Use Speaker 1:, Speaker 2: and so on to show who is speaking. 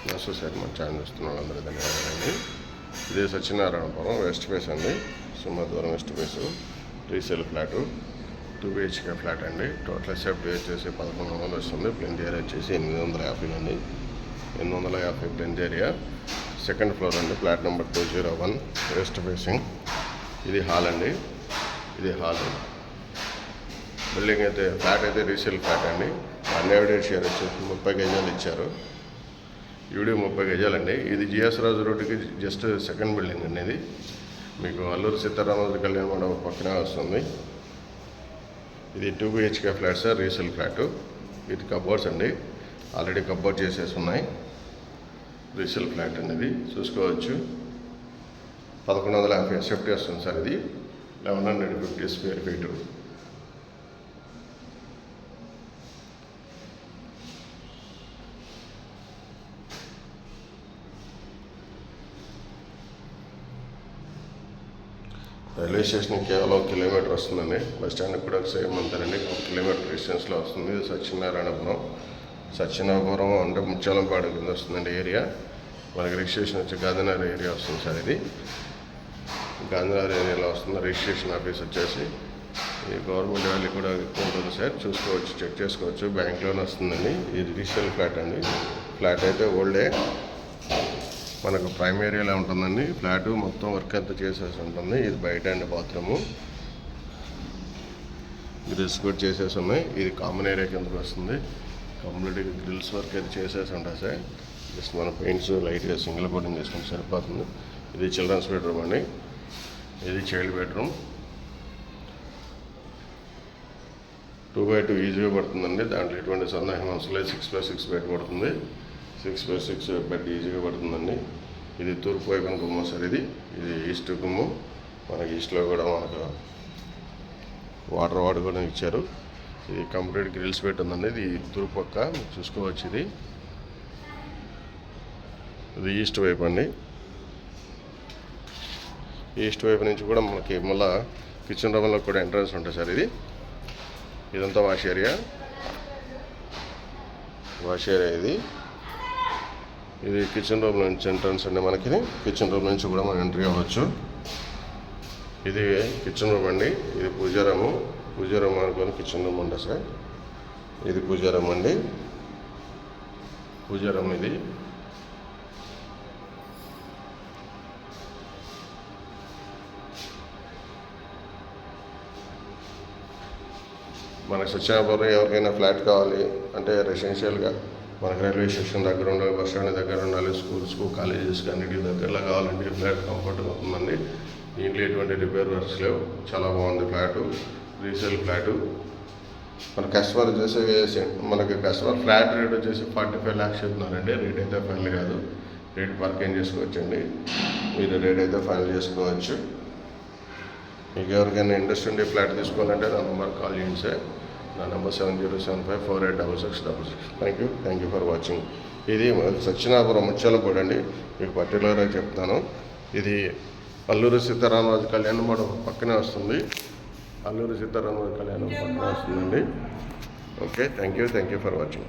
Speaker 1: Sir మన channel చూస్తున్న వాళ్ళందరూ ధన్యవాదాలండి. ఇదే సత్యనారాయణపురం వెస్ట్ ఫేస్ అండి, సింహద్వారం west face resale flat 2 BHK flat అండి. టోటల్ ఎస్ఎఫ్టీ వచ్చేసి 1100 వస్తుంది. ప్లెంత్ ఏరియా వచ్చేసి 850 అండి. 850 ప్లెంత్ ఏరియా. సెకండ్ ఫ్లోర్ అండి, ఫ్లాట్ నెంబర్ 201 వెస్ట్ ఫేసింగ్. ఇది హాల్ అండి, ఇది హాల్. బిల్డింగ్ అయితే ఫ్లాట్ అయితే రీసేల్ ఫ్లాట్ అండి. అన్ఎవిడెడ్ షేర్ వచ్చేసి 30 గజాలు ఇచ్చారు. యూడీ 30 గజాలండి. ఇది జిఎస్ రాజు రోడ్డుకి జస్ట్ సెకండ్ బిల్డింగ్ అండి. ఇది మీకు అల్లూరు సీతారామరాజు కళ్యాణ మండపం పక్కనే వస్తుంది. ఇది 2 BHK flat sir, resale flat. ఇది కబోర్డ్స్ అండి, ఆల్రెడీ కబోర్డ్ చేసేసి ఉన్నాయి. రీసేల్ ఫ్లాట్ అండి, ఇది చూసుకోవచ్చు. 1150 ఎస్ఎఫ్టీ వస్తుంది సార్. ఇది 1150 స్క్వేర్ ఫీటు. రైల్వే స్టేషన్ కేవలం 1 కిలోమీటర్ వస్తుందండి. బస్ స్టాండ్కి కూడా సేమ్ అంతేనండి, 1 కిలోమీటర్ డిస్టెన్స్లో వస్తుంది. ఇది సత్యనారాయణపురం అంటే ముత్యాలంపాడు కింద వస్తుందండి ఏరియా. మనకి రిజిస్ట్రేషన్ వచ్చి గాంధీనగర్ ఏరియా వస్తుంది సార్. ఇది గాంధీనగర్ ఏరియాలో వస్తుంది. రిజిస్ట్రేషన్ ఆఫీస్ వచ్చేసి ఈ గవర్నమెంట్ వాల్యూ కూడా ఎక్కువ ఉంటుంది సార్, చూసుకోవచ్చు, చెక్ చేసుకోవచ్చు. బ్యాంక్ లోన్ వస్తుందండి. ఇది రీసేల్ ఫ్లాట్ అండి. ఫ్లాట్ అయితే ఓల్డే, మనకు ప్రైమ్ ఏరియాలో ఉంటుందండి. ఫ్లాటు మొత్తం వర్క్ అంతా చేసేసి ఉంటుంది. ఇది బయట అండి బాత్రూము, గ్రిల్స్ కూడా చేసేసి ఉన్నాయి. ఇది కామన్ ఏరియా కిందకి వస్తుంది. కంప్లీట్గా గ్రిల్స్ వర్క్ అయితే చేసేసి ఉంటుంది సార్. జస్ట్ మన పెయింట్స్ లైట్గా సింగిల్ కోటింగ్ చేసుకుంటే సరిపోతుంది. ఇది చిల్డ్రన్స్ బెడ్రూమ్ అండి, ఇది చైల్డ్ బెడ్రూమ్. 2x2 ఈజీగా పడుతుందండి, దాంట్లో ఎటువంటి సందేహం అవసరం లేదు. 6x6 బెడ్ పడుతుంది. 6x6 బెడ్ ఈజీగా పడుతుందండి. ఇది తూర్పు వైపున గుమ్మం సార్. ఇది ఈస్ట్ గుమ్మం. మనకి ఈస్ట్లో కూడా మనకు వాటర్ కూడా ఇచ్చారు. ఇది కంప్లీట్ గ్రిల్స్ పెట్టిందండి. ఇది తూర్పు పక్క చూసుకోవచ్చు. ఇది ఈస్ట్ వైపు అండి. ఈస్ట్ వైపు నుంచి కూడా మనకి మళ్ళీ కిచెన్ రూమ్లో కూడా ఎంట్రన్స్ ఉంటుంది సార్. ఇదంతా వాష్ ఏరియా ఇది కిచెన్ రూమ్ నుంచి ఎంట్రన్స్ అండి. మనకి కిచెన్ రూమ్ నుంచి కూడా మనం ఎంట్రీ అవ్వచ్చు. ఇది కిచెన్ రూమ్ అండి. ఇది పూజా రూమ్ అనుకొని కిచెన్ రూమ్ ఉంటుంది సార్. ఇది పూజా రూమ్ అండి, పూజా రూమ్. ఇది మనకు సత్యనారాయణపురం ఎవరికైనా ఫ్లాట్ కావాలి అంటే రెసిడెన్షియల్గా మనకు రైల్వే స్టేషన్ దగ్గర ఉండాలి, బస్ స్టాండ్ దగ్గర ఉండాలి, స్కూల్స్కు కాలేజెస్కి అన్నింటి దగ్గరలో కావాలంటే ఫ్లాట్ కంఫర్ట్గా ఉంటుందండి. దీంట్లో ఎటువంటి రిపేర్ వర్క్స్ లేవు. చాలా బాగుంది ఫ్లాటు, రీసేల్ ఫ్లాటు. మనకి కస్టమర్ ఫ్లాట్ రేట్ వచ్చేసి 45 lakhs చెప్తున్నారండి. రేట్ అయితే ఫైనల్ కాదు, రేట్ పార్కింగ్ చేసుకోవచ్చండి. మీరు రేట్ అయితే ఫైనల్ చేసుకోవచ్చు. మీకు ఎవరికైనా ఇంట్రెస్ట్ ఉండి ఫ్లాట్ తీసుకోవాలంటే నా నెంబర్ కాల్ చేయండి సార్. నా number 7075486666. Thank you for watching. ఇది సత్యనారాయణపురం ముత్యాలపూడి అండి. మీకు పర్టికులర్గా చెప్తాను. ఇది అల్లూరు సీతారామరాజు కళ్యాణ మండపం పక్కనే వస్తుంది. అల్లూరు సీతారామరాజు కళ్యాణ మండపం పక్కనే వస్తుందండి. Okay, thank you for watching.